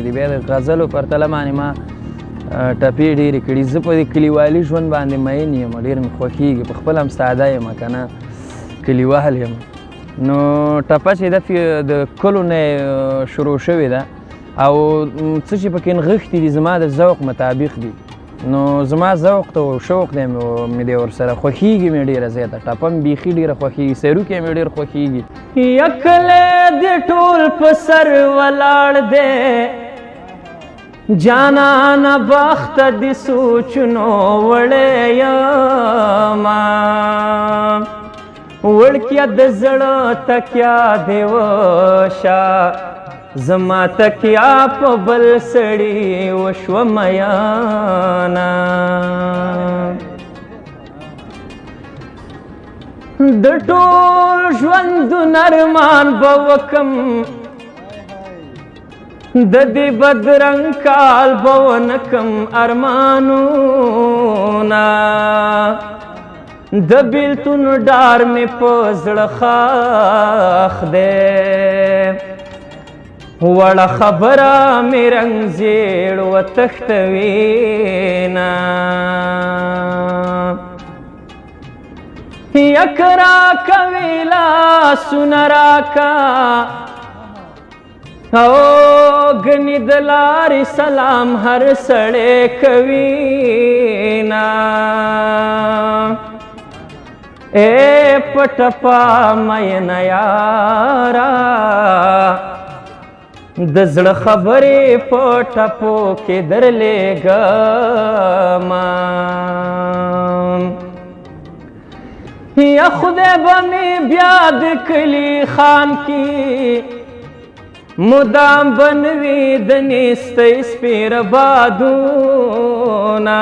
دي. بیا د غزلو پرتله باندې ما ټپې ډېرې کړي. زه په دې کلیوالي ژوند باندې مین یم، ډېر مې خوښېږي. په خپله هم ساده یم که نه کلیوال یم. نو ټپه چې ده د کلو نه شروع شوې ده او څه چې پکې نغښتي دي زما د ذوق مطابق دي. نو زما ذوق ته شوق دی مې دی ورسره، خوښېږي مې ډېره زیاته. ټپه مې بیخي ډېره خوښېږي، سروکې مې ډېر خوښېږي. یکلی د ټول په سر ولاړ دی جانانه بخته د سوچونو وړی یمه، وړکیه د زړه تکیه دې وشه، زما تکیه په بل سړي وشوه میانه. د ټول ژوندونه ارمان به وکم، د دې بدرنګ کال به ونکم ارمانونه، د بیلتون ډار مې په زړه خاخ دی، وړه خبره مې رنګ زیړ وتښتوینه. یک راکه وی لاسونه راکه او ګنې د لارې سلام هر سړی کوینه. ای پټپا مینه یاره د زړه خبرې په ټپو کې درلېږمه. یا خدای به مې بیا د کلي خان کې مدام بنوي د نیستۍ سپېره بادونه،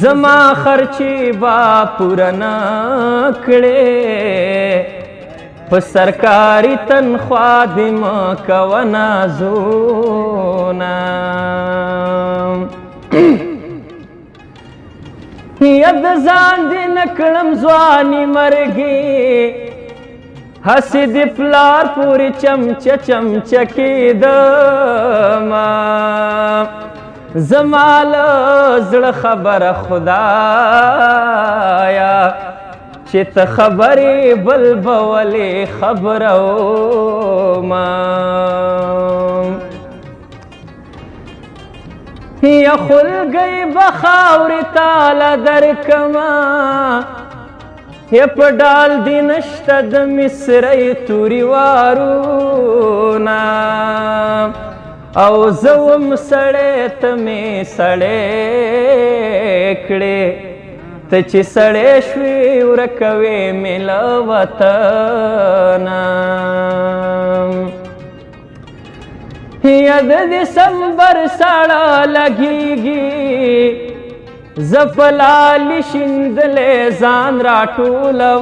زما خرچې به پوره نه کړې په سرکاري تنخوا دې مه کوه نازونه. یا د ځان دې نه کړم ځواني مرګي، هسې د پلار پورې چمچه چمچه کېدمه، زما له زړه خبره خدایه چې ته خبرې بل به ولې خبرومه. یا خلګۍ به خاورې تاله درکمه، یا په ډال دې نشته د مصرۍ تورې وارونه، او زه وم سړی ته مې سړی کړې، ته چې سړی شوې ورکوې مې له وطنه. یا د دسمبر ساړه لګېږي، زه په لالي شیندلی ځان راټولومه،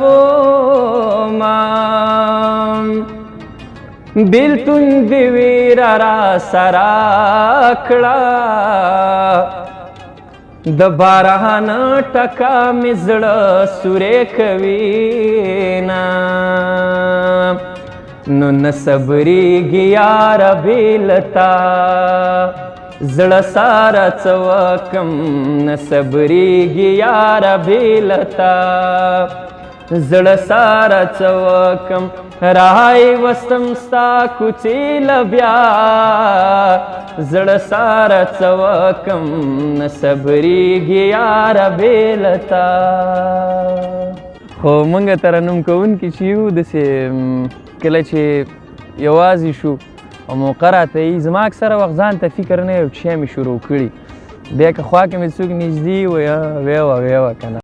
بیلتون دې ویره راسره کړه، د باران ټکه مې زړه سورې کوینه. نو نه صبرېږي یاره بېلتا زړه ساره څه وکم، نه صبرېږي یاره بېلتا زړه ساره څه وکم، رای وستم ستا کوڅې له بیا زړه ساره څه وکم، نه صبرېږي یاره بېلتا. خو موږ ترنم کوونکي چې یو داسې کله چې یوازې شو او موقع راته یي، زما اکثره وخت ځان ته فکر نه یو شی مې شروع کړي، بیا که خوا کې مې څوک نږدې وی ویوه که نه